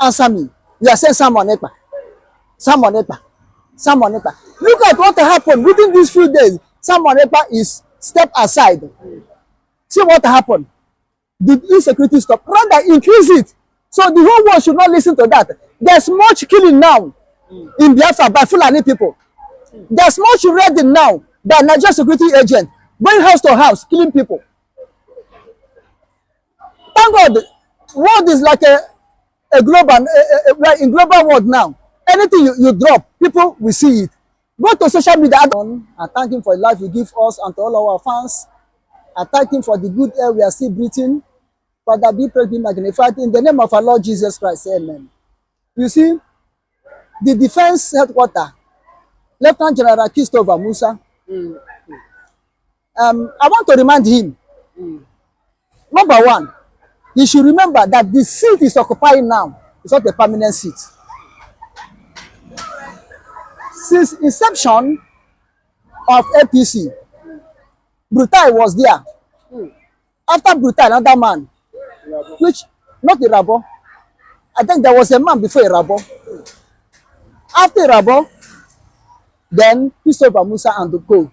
Answer me. You are saying Sam on Ekpa. Sam on Ekpa. Sam on Ekpa. Look at what happened within these few days. Sam on Ekpa is step aside. See what happened. The insecurity stop. Rather increase it. So the whole world should not listen to that. There's much killing now in Biafra by Fulani people. There's much reading now by Nigerian security agent going house to house killing people. Thank God, world is like a global, in global world now. Anything you drop, people will see it. Go to social media and thank him for the life he gives us and to all our fans. I thank him for the good air we are still breathing. Father, be praised, be magnified in the name of our Lord Jesus Christ. Amen. You see, the defense headquarters, Lieutenant General Christopher Musa, I want to remind him, number one, he should remember that the seat is occupying now is not a permanent seat. Since inception of APC, Brutal was there. After Brutal, another man, which, not Irabo. I think there was a man before Irabo. After Irabo, then Christopher Musa and the co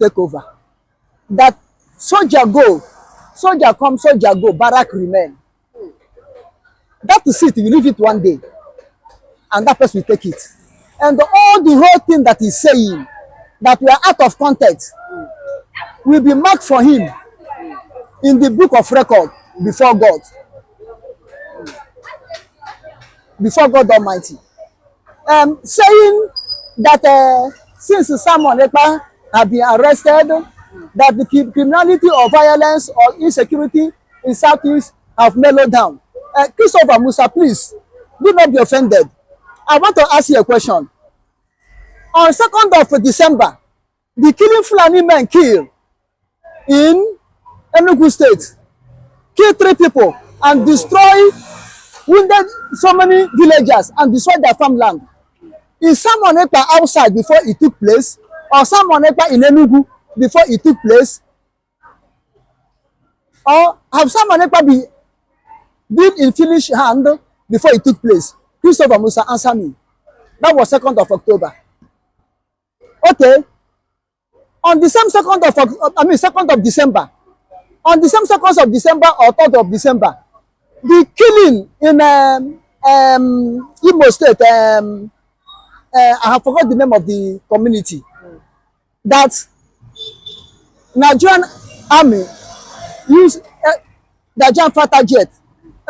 take over. That soldier go, soldier come, soldier go, barrack remain. That seat, you leave it one day, and that person will take it. And all the whole thing that he's saying, that we are out of context, will be marked for him in the book of record before God. Before God Almighty. Saying that since Simon Ekpa have been arrested, that the criminality or violence or insecurity in Southeast have mellowed down. Christopher Musa, please, do not be offended. I want to ask you a question. On 2nd of December, the killing Fulani men killed in Enugu State, killed 3 people and destroyed, wounded so many villagers and destroyed their farmland. Is Simon Ekpa outside before it took place, or Simon Ekpa in Enugu before it took place? Or have Simon Ekpa been in Finnish hand before it took place? Christopher Musa, answer me. That was 2nd of October. Okay. On the same 2nd of December, on the same 2nd of December or 3rd of December, the killing in Imo State, I have forgot the name of the community, that Nigerian army used Nigerian fighter jet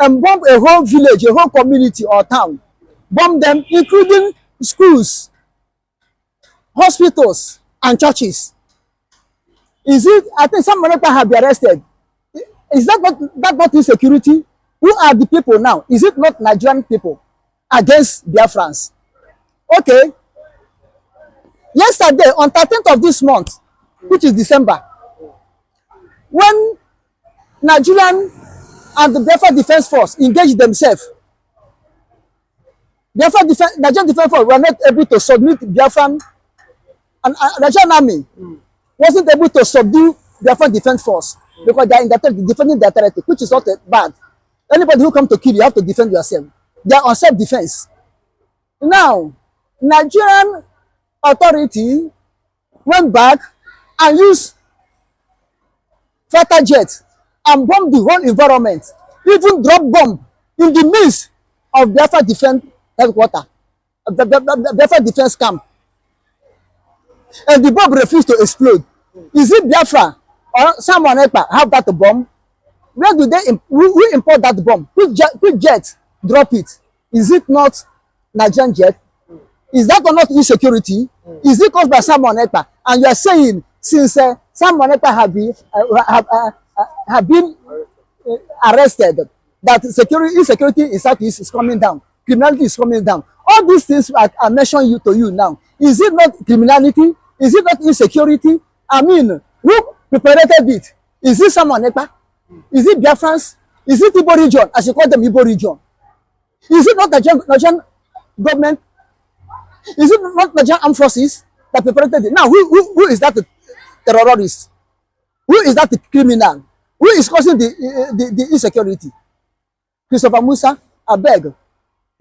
and bomb a whole village, a whole community or town, bomb them, including schools, hospitals, and churches. Is it? I think some people have been arrested. Is that not insecurity? Who are the people now? Is it not Nigerian people against Biafrans? Okay. Yesterday, on 13th of this month, which is December, when Nigerian and the Biafra Defense Force engaged themselves, Nigerian Defense Force were not able to submit Biafran, and Nigerian Army wasn't able to subdue Biafran Defense Force because they are defending their territory, which is not bad. Anybody who comes to kill you, have to defend yourself. They are on self-defense. Now, Nigerian authority went back and used fighter jets and bombed the whole environment, even drop bomb in the midst of Biafra Defense headquarters, Biafra Defense camp. And the bomb refused to explode. Is it Biafra or someone Ekpa have that bomb? Where do they who import that bomb? Which jet drop it? Is it not Nigerian jet? Is that or not insecurity? Is it caused by someone Ekpa? And you are saying since someone Ekpa have been arrested, that insecurity in Southeast is coming down, criminality is coming down. All these things I mentioned to you now. Is it not criminality? Is it not insecurity? I mean, who prepared it? Is it someone Ekpa? Is it Biafrans? Is it Igbo region? I should call them Igbo region. Is it not the Nigerian government? Is it not Nigerian armed forces that prepared it? Now, who is that the terrorist? Who is that the criminal? Who is causing the insecurity? Christopher Musa, I beg.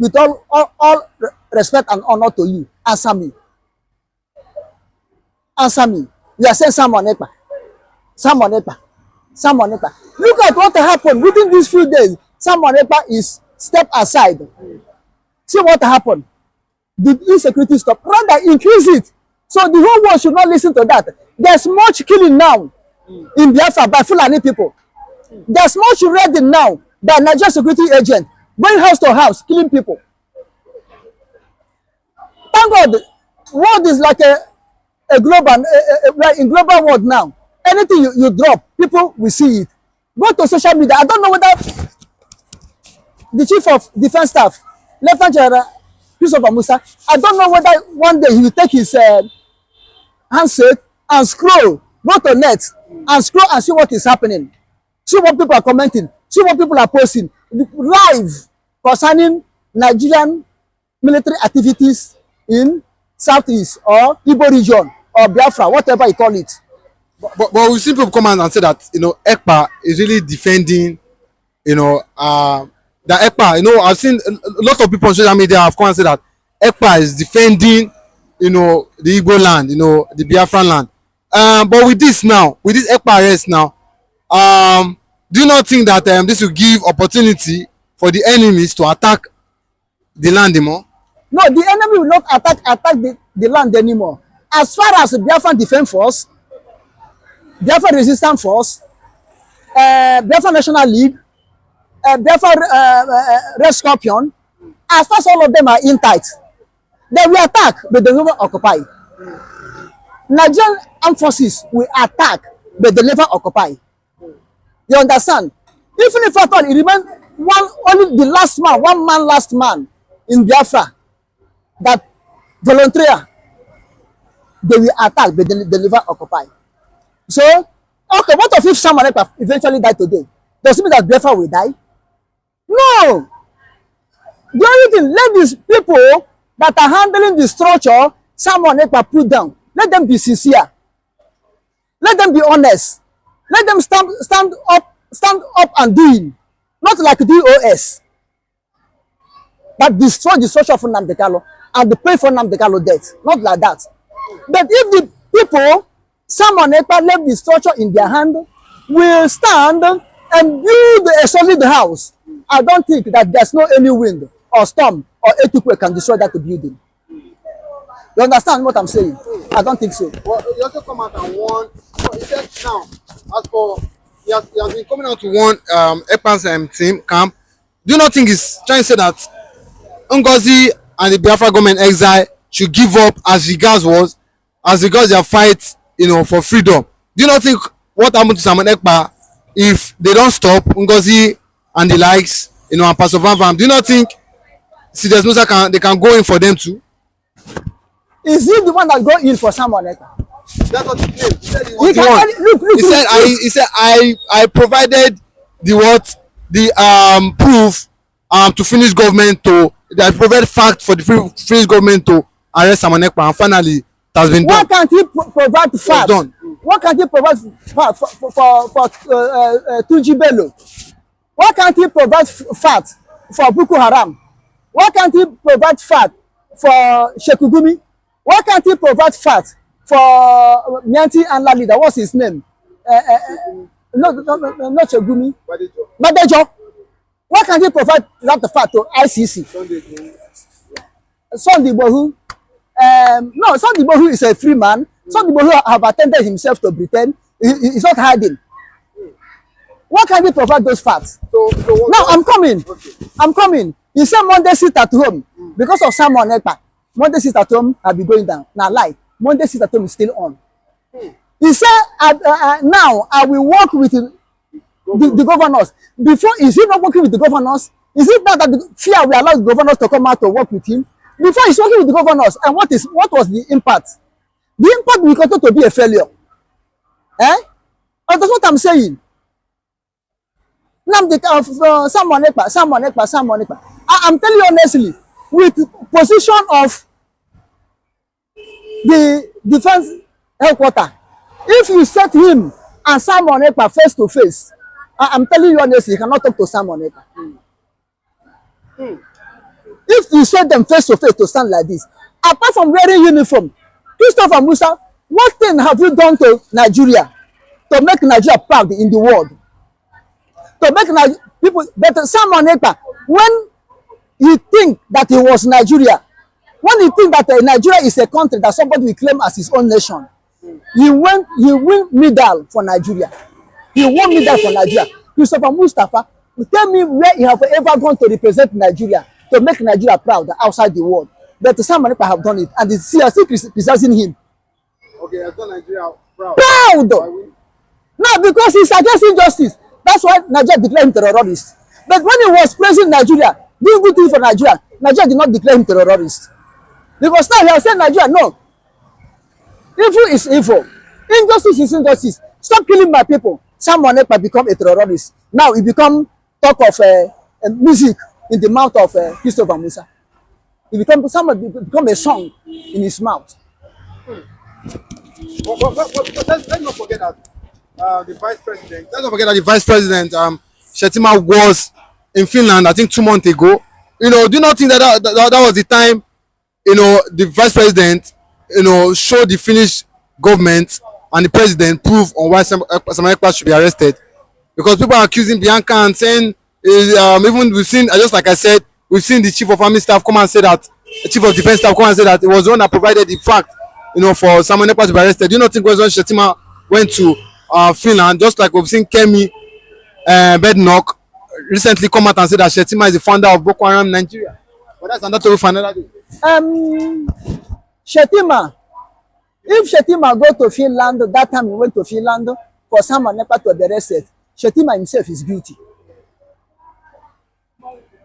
with all respect and honor to you, answer me. Answer me. You are saying Simon Ekpa. Simon Ekpa. Simon Ekpa. Look at what happened within these few days. Simon Ekpa is step aside. See what happened. Did insecurity stop? Rather increase it. So the whole world should not listen to that. There's much killing now in Biafra by Fulani people. There's much raiding now by Nigerian security agent going house to house killing people. Thank God, world is like a global, like in global world now. Anything you drop, people will see it. Go to social media. I don't know whether the chief of defense staff, Lieutenant General Musa, I don't know whether one day he will take his handset and scroll, go to net and scroll and see what is happening. See what people are commenting. See what people are posting live concerning Nigerian military activities in Southeast or Igbo region or Biafra, whatever you call it. But we see people come out and say that, you know, Ekpa is really defending, you know, that Ekpa, you know, I've seen a lot of people on social media have come and said that Ekpa is defending, you know, the Igbo land, you know, the Biafran land. But with this now, with this Ekpa arrest now, do you not think that this will give opportunity for the enemies to attack the land more? No, the enemy will not attack the land anymore. As far as the Biafran Defense Force, Biafra Resistance Force, Biafra National League, Biafra Red Scorpion, as far as all of them are in tight, they will attack, but they will not occupy. Nigerian armed forces will attack, but they never occupy. You understand? Even if at all it remains only the last man, last man in Biafra that volunteer, they will attack, but they never occupy. So, okay, what if someone eventually die today? Does it mean that Biafra will die? No. The only thing, let these people that are handling the structure, someone put down. Let them be sincere. Let them be honest. Let them stand up and doing, not like DOS. But destroy the structure of nnamdikanu and pay for nnamdikanu death. Not like that. But if the people, someone left the structure in their hand, will stand and build a solid house, I don't think that there's no any wind or storm or earthquake can destroy that building. You understand what I'm saying? I don't think so. Well, you also come out and warn. So he said now, as for he has been coming out to warn Ekpa's team camp. Do you not think he's trying to say that Ngozi and the Biafra government exile should give up as regards their fight, you know, for freedom? Do you not think what happened to Simon Ekpa, if they don't stop Ngozi and the likes, you know, and Pastor Van, do you not think there's Musa they can go in for them too? Is he the one that go in for Simon Ekpa? That's what he claimed. He said He said I provided the proof to Finnish government I provided fact for the Finnish government to arrest Simon Ekpa, and finally it has been done. Why can't he provide fact? Why can't he provide fact for Tunji Bello? Why can't he provide fact for Boko Haram? Why can't he provide fact for Shekugumi? Why can't he provide fact for Nyanti and Lalida? What's his name? Not Shekugumi. Badejo. Why can't he provide that fact to ICC? Sunday Bohu. No, Sunday Bohu is a free man. Sunday Bohu have attended himself to Britain. He's not hiding. Why can't he provide those facts? Now I'm coming. Okay. I'm coming. He said Monday sit at home because of Simon Ekpa. Monday sit at home have been going down. Now lie. Monday sit at home is still on. He said now I will work with the governors. Before, is he not working with the governors? Is it not that the fear will allow the governors to come out to work with him? Before he's working with the governors, and what was the impact? The impact will continue to be a failure. And that's what I'm saying. Someone Ekpa. I'm telling you honestly, with position of the defense headquarters, if you set him and Simon Ekpa face to face, I'm telling you honestly, you cannot talk to Simon Ekpa. If you saw them face to face to stand like this, apart from wearing uniform, Christopher Musa, what thing have you done to Nigeria to make Nigeria proud in the world? To make people better. Someone Ekpa, when he think that he was Nigeria, when he think that Nigeria is a country that somebody will claim as his own nation, he win medal for Nigeria. He won medal for Nigeria. Christopher Mustafa, tell me where he have ever gone to represent Nigeria, to make Nigeria proud outside the world. But some people have done it, and they are still criticizing him. Okay, has done Nigeria proud. Proud! No, because he's against injustice. That's why Nigeria declared him terrorist. But when he was praising Nigeria, doing good things for Nigeria, Nigeria did not declare him terrorist. Because now he has said Nigeria, no. Evil is evil. Injustice is injustice. Stop killing my people. Someone else become a terrorist. Now he become talk of music in the mouth of Christopher Musa. He become a song in his mouth. But let's not forget that the vice president. Let's not forget that the vice president, Shettima, was in Finland, I think 2 months ago. You know, do you not think that was the time, you know, the vice president, you know, showed the Finnish government and the president proof on why some Ekpa should be arrested? Because people are accusing Bianca and saying, even we've seen, just like I said, we've seen the chief of army staff come and say that, the chief of defense staff come and say that it was the one that provided the fact, you know, for Samuel Ekpa to be arrested. Do you not think when Shettima went to Finland, just like we've seen Kemi Bednock recently come out and say that Shettima is the founder of Boko Haram in Nigeria? But that's another story for another day. Shettima, if Shettima go to Finland, that time he went to Finland for Samuel Ekpa to be arrested, Shettima himself is guilty.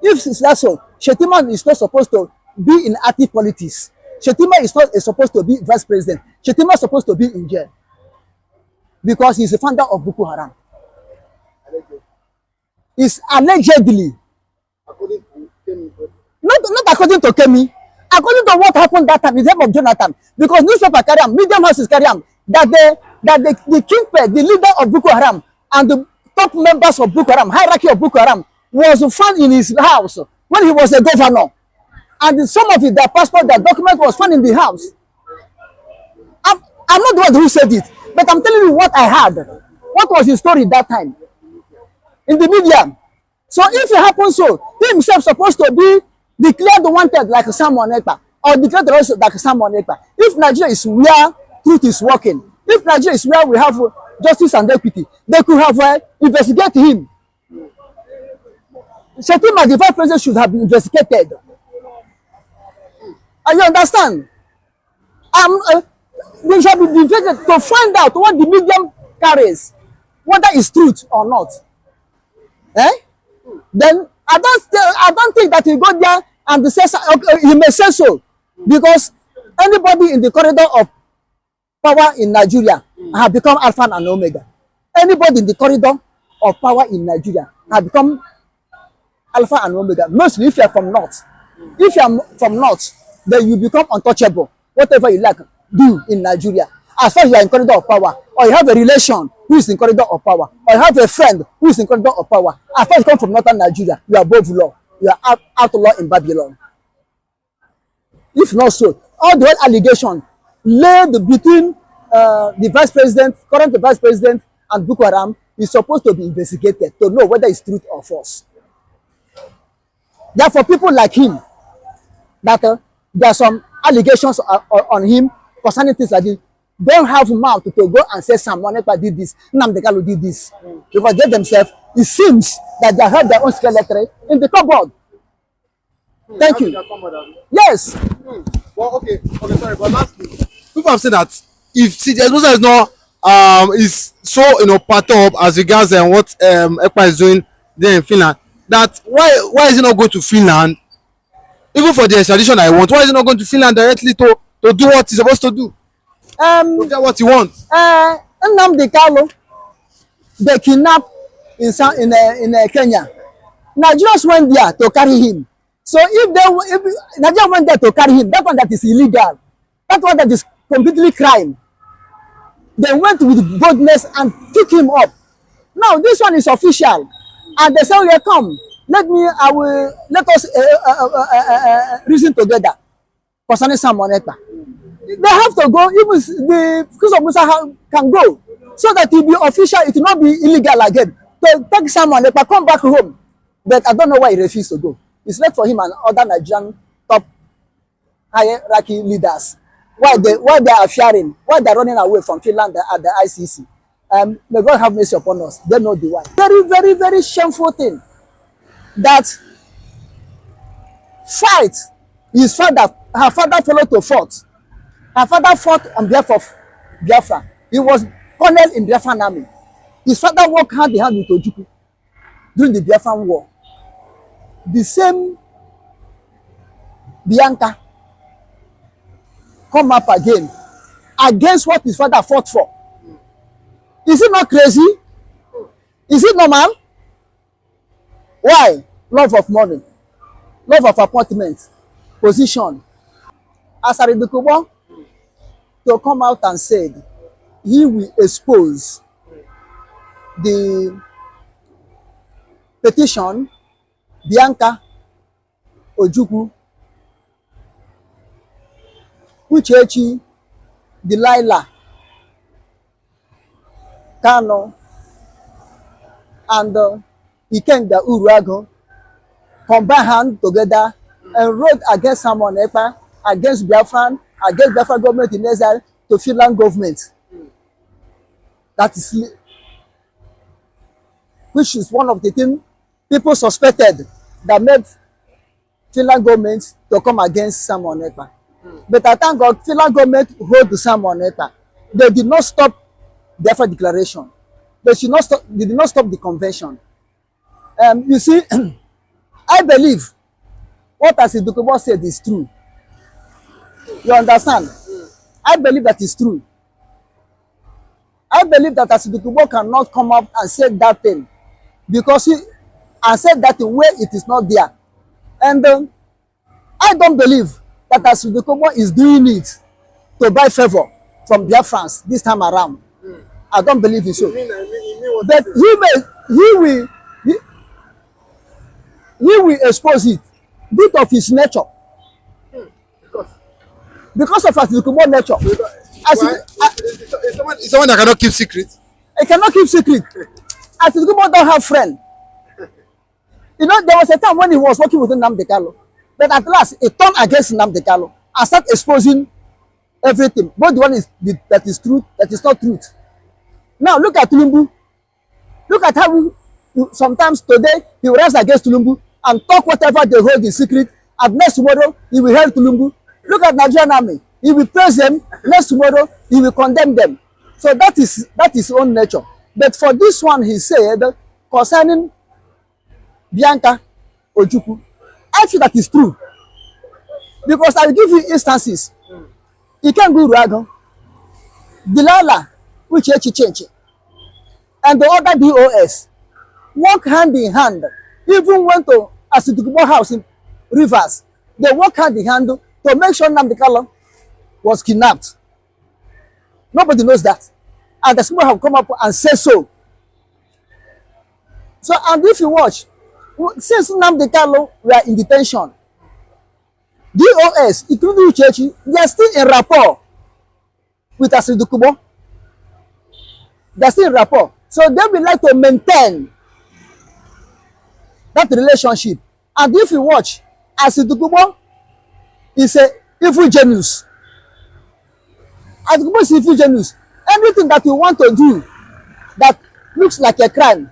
If that's so, Shettima is not supposed to be in active politics. Shettima is not supposed to be vice president. Shettima is supposed to be in jail because he's the founder of Boko Haram. Is allegedly, According to Kemi, not according to Kemi, according to what happened that time in the time of Jonathan, because newspaper carry him, medium houses carry him, that the kingpin, the leader of Boko Haram, and the top members of Boko Haram, hierarchy of Boko Haram, was found in his house when he was a governor, and some of it, their passport, their document was found in the house. I'm not the one who said it, but I'm telling you what I heard. What was the story that time in the media? So if it happens so, he himself supposed to be declared wanted like Samuel Ekpa, or declared terrorist like Samuel Ekpa. If Nigeria is where truth is working, if Nigeria is where we have justice and equity, they could have investigated him. Shettima, the vice president, should have been investigated. And you understand? They should be investigated to find out what the medium carries, whether it's truth or not. Then I don't think that he go there and say, okay, he may say so, because anybody in the corridor of power in Nigeria have become Alpha and Omega. Anybody in the corridor of power in Nigeria have become Alpha and Omega. Mostly if you are from North. If you are from North, then you become untouchable. Whatever you like, do in Nigeria. As far as you are in corridor of power, or you have a relation who is in corridor of power, or you have a friend who is in corridor of power, as far as you come from Northern Nigeria, you are above law. You are outlaw in Babylon. If not so, all the whole allegation laid between the vice president, current vice president, and Boko Haram is supposed to be investigated to know whether it's truth or false. Therefore, people like him, that there are some allegations on him concerning things like this, don't have mouth to go and say someone Ekpa did this, nnamdikanu did this, because they themselves, it seems that they have their own skeleton in the cupboard. Thank you. Yes. Well, okay, sorry, but lastly, people have said that if CJ Musa is not is so, you know, part up as regards what Ekpa is doing there in Finland, that why is he not going to Finland, even for the extradition I want? Why is he not going to Finland directly to do what he's supposed to do? To get what he wants. Nnamdikanu, they kidnapped in Kenya. Nigerians went there to carry him. So if Nigeria went there to carry him, that one that is illegal, that one that is completely crime, they went with boldness and took him up. Now this one is official, and they say, "Okay, come, let us reason together concerning Simon Ekpa. They have to go, even the case of Musa can go, so that it will be official, it will not be illegal again. To take Simon Ekpa, come back home. But I don't know why he refused to go. It's left for him and other Nigerian top hierarchy leaders. Why they are fearing, why they are running away from Finland at the ICC. May God have mercy upon us. They know the why. Very, very, very shameful thing that fight his father, her father followed to fight. Her father fought on behalf of Biafra. He was colonel in Biafran army. His father worked hand in hand with Ojukwu during the Biafran war. The same Bianca come up again against what his father fought for. Is it not crazy? Is it normal? Why? Love of money, love of appointment, position. As Arindukubo to come out and said he will expose the petition, Bianca, Ojukwu, Uchechi, Delilah, Kano, and Ikenga Uruago combined hand together and wrote against Simon Ekpa, against Biafran, against Biafra government in exile to Finland government. That is, which is one of the things people suspected that made Finland government to come against Simon Ekpa. But I thank God, Finland government hold the Simon Ekpa. They did not stop the Biafra declaration. They did not stop the convention. You see, I believe what Arindukubo said is true. You understand? I believe that is true. I believe that Arindukubo cannot come up and say that thing because he said that in where it is not there. And I don't believe that Arindukubo is doing it to buy favor from Biafrans this time around. I don't believe it so. But he will expose it bit of his nature. Because of Arindukubo nature. It's someone that cannot keep secrets. He cannot keep secret. Arindukubo don't have friend. You know, there was a time when he was working with Nnamdikanu, but at last he turned against Nnamdikanu and started exposing everything. Both the one that is truth, that is not truth. Now look at Tinubu. Look at how sometimes today he will rise against Tinubu and talk whatever they hold in secret, and next tomorrow he will help Tinubu. Look at Nigerian army. He will praise them. Next tomorrow he will condemn them. So that is his own nature. But for this one, he said concerning Bianca Ojukwu, I feel that is true. Because I will give you instances. Ikenga Uruago, Delilah, Uchechi, and the other DOS work hand in hand. Even went to Arindukubo house in Rivers. They work hand in hand to make sure Nnamdikanu was kidnapped. Nobody knows that. And the people have come up and said so. So, and if you watch, since Nnamdikanu were in detention, DOS, including Uchechi, they are still in rapport with Arindukubo. They are still in rapport. So they will like to maintain that relationship. And if you watch, Arindukubo is a evil genius. Arindukubo is evil genius. Anything that you want to do that looks like a crime,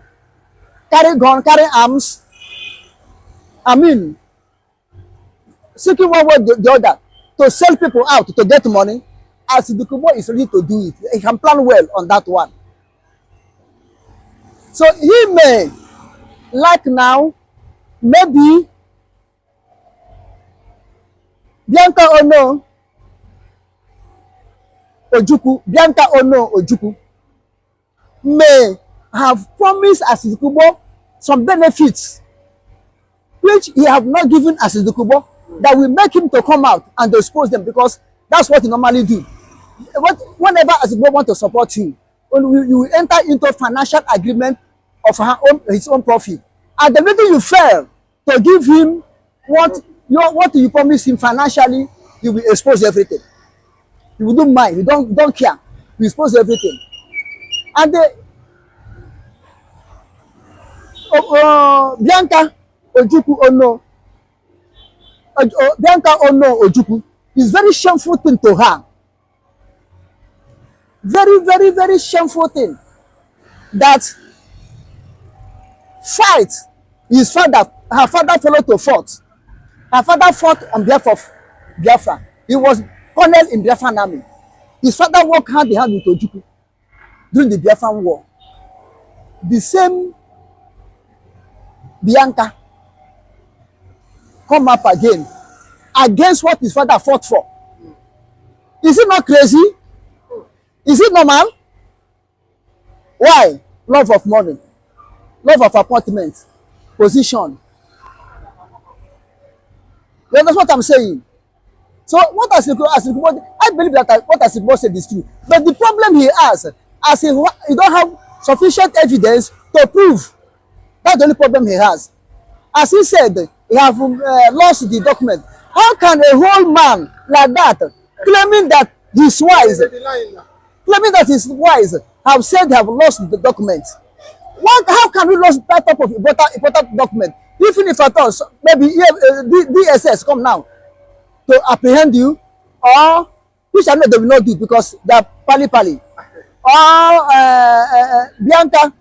carry gun, carry arms, seeking one way or the other to sell people out to get money, Arindukubo is ready to do it. He can plan well on that one. So he may, like now, maybe Bianca Ojukwu may have promised Arindukubo some benefits which he have not given Arindukubo that will make him to come out and expose them, because that's what he normally do. Whenever Arindukubo want to support you will enter into financial agreement of his own profit. And the minute you fail to give him what you promise him financially, you will expose everything. You will don't mind, you don't care. You expose everything. And Bianca Ojukwu Ono, Bianca Ono Ojukwu is very shameful thing to her. Very, very, very shameful thing. That fight his father, her father followed to fight. Her father fought on behalf of Biafra. He was colonel in Biafran army. His father worked hand in hand with Ojukwu during the Biafran war. The same Bianca come up again against what his father fought for. Is it not crazy? Is it normal? Why? Love of money, love of appointment, position. You understand what I'm saying? So what I believe that what Asikbo said is true. But the problem he has, as he don't have sufficient evidence to prove. That's the only problem he has. As he said, he have lost the document. How can a whole man like that, claiming that he's wise, have said they have lost the document? How can we lose that type of important document? Even if at all, maybe DSS come now to apprehend you, or which I know they will not do because they are pali. Or Bianca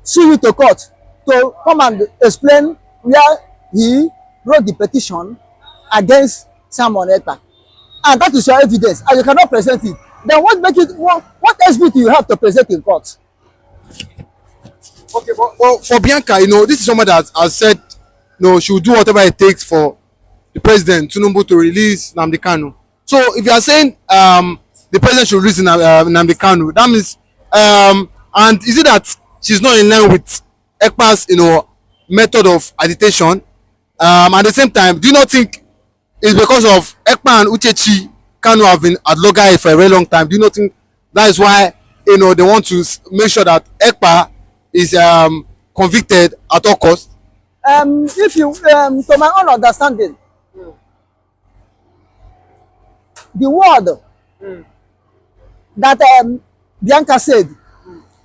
sue you to court to come and explain where he wrote the petition against Simon Ekpa. And that is your evidence, and you cannot present it. Then what else do you have to present in court? Okay, but for Bianca, this is someone that has said, she will do whatever it takes for the president, Tinubu, to release nnamdikanu. So if you are saying the president should release nnamdikanu, that means, and is it that she's not in line with Ekpa's, method of agitation? At the same time, do you not think it's because of Ekpa and Uchechi Kanu have been at loggerhead for a very long time? Do you not think that is why, they want to make sure that Ekpa is convicted at all costs? If you, to my own understanding, the word that Bianca said,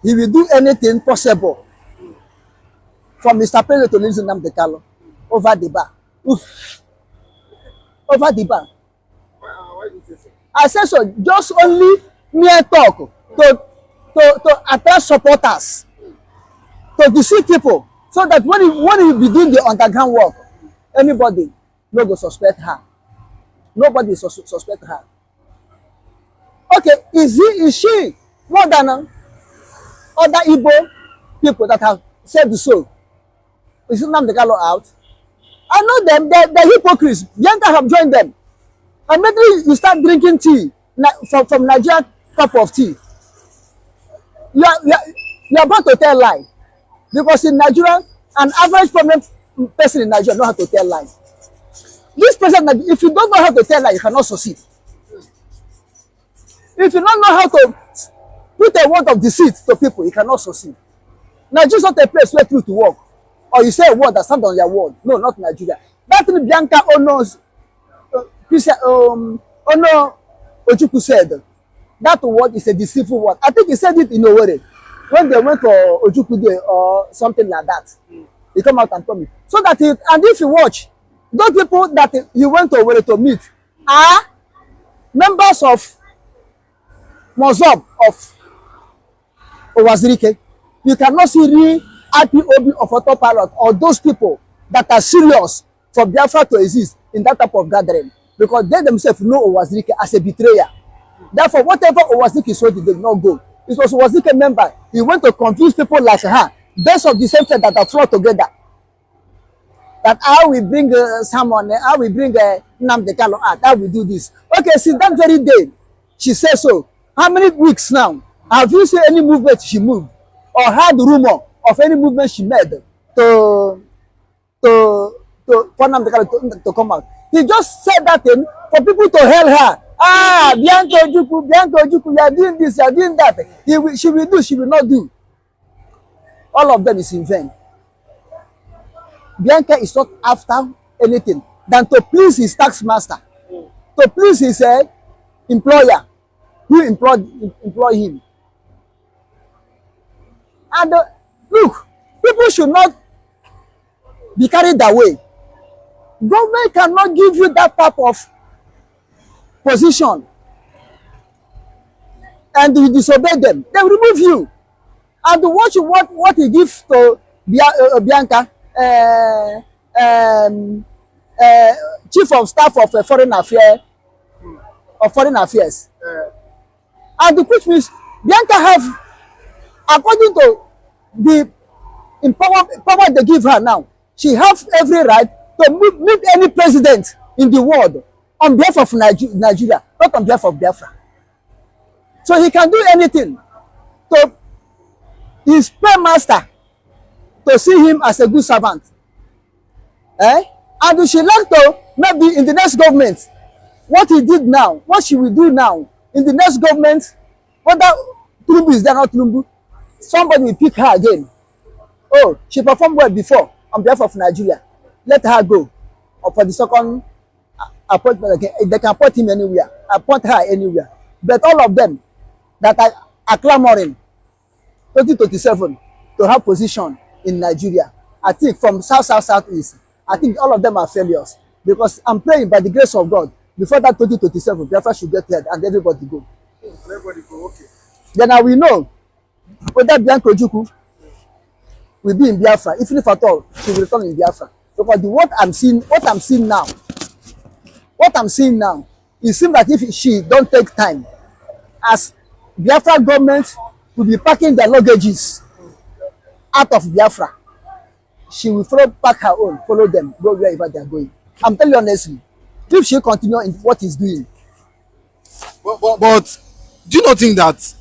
he will do anything possible for Mr. President to release nnamdikanu over the bar. Over the bar. Why do you say so? I said so, just only mere talk to attract supporters, to deceive people, so that when he be doing the underground work, anybody no go suspect her. Nobody suspect her. Okay, is she more than other igbo people that have said so? Is nnamdikanu out? I know them, they're hypocrites. Bianca have joined them. Immediately you start drinking tea from Nigeria cup of tea. You are about to tell lie. Because in Nigeria, an average person in Nigeria knows how to tell lie. This person, if you don't know how to tell lie, you cannot succeed. If you don't know how to put a word of deceit to people, you cannot succeed. Nigeria is not a place where truth to work. Or you say a word that stands on your word. No, not Nigeria. That thing Bianca Ono's Ono Ojukwu said, that word is a deceitful word. I think he said it in Owerri when they went for Ojukwu Day or something like that. He come out and told me. So that and if you watch, those people that he went to Owerri to meet are members of Musa of Owazirike. You cannot see real IPOB of autopilot or those people that are serious for Biafra to exist in that type of gathering, because they themselves know Owazirike as a betrayer. Therefore, whatever Owazirike said, they did not go. It was Owazirike member. He went to confuse people like her, based on the same thing that are flowed together. That I will bring someone, I will bring nnamdikanu out, I will do this. Okay, since that very day, she says so. How many weeks now? Have you seen any movement she moved? Or heard the rumor of any movement she made for nnamdikanu to come out? He just said that thing for people to hail her. Bianca Ojukwu, you are doing this, you are doing that. She will do, she will not do. All of them is in vain. Bianca is not after anything than to please his tax master, to please his employer who employ him. And look, people should not be carried away. Government cannot give you that type of position and you disobey them. They will remove you. And watch what he gives to Bianca, chief of staff of foreign affairs, and which means Bianca have, according to the power they give her now, she have every right to meet any president in the world on behalf of Nigeria, not on behalf of Biafra. So he can do anything to his paymaster to see him as a good servant. And she like to, maybe in the next government, what he did now, what she will do now, in the next government, whether Tinubu is there or not Tinubu, somebody will pick her again. Oh, she performed well before on behalf of Nigeria. Let her go. Or for the second appointment again, they can appoint him anywhere, appoint her anywhere. But all of them that are clamoring 2027 to have position in Nigeria, I think from southeast, I think all of them are failures. Because I'm praying by the grace of God, before that 2027, Biafra should get head and everybody go. Everybody go, okay. Then I will know whether Bianca Ojukwu will be in Biafra, even if at all she will return in Biafra. Because what I'm seeing now, it seems that if she don't take time, as Biafra government will be packing their luggages out of Biafra, she will pack her own, follow them, go wherever they are going. I'm telling you honestly, if she continue in what he's doing. But do you not think that,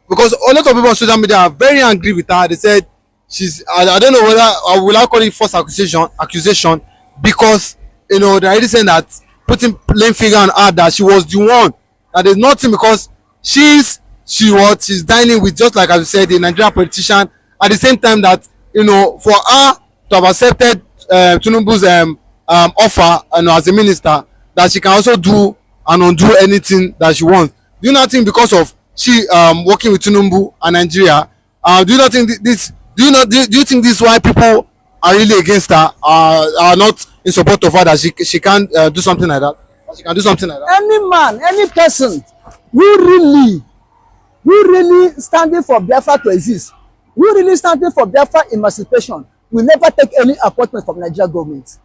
because a lot of people on social media are very angry with her, they said she's, I don't know whether I will call it false accusation, because you know they're already saying that, putting plain figure on her that she was the one, that there's nothing, because she's dining with, just like as you said, the Nigerian politician, at the same time that, you know, for her to have accepted Tinubu's offer, you know, as a minister, that she can also do and undo anything that she wants. Do you not think because of she working with Tinubu and Nigeria, do you not think this? Do you think this is why people are really against her, are not in support of her, that she can't do something like that? She can do something like that. Any man, any person who really standing for Biafra to exist, who really standing for Biafra emancipation, will never take any appointment from Nigerian government.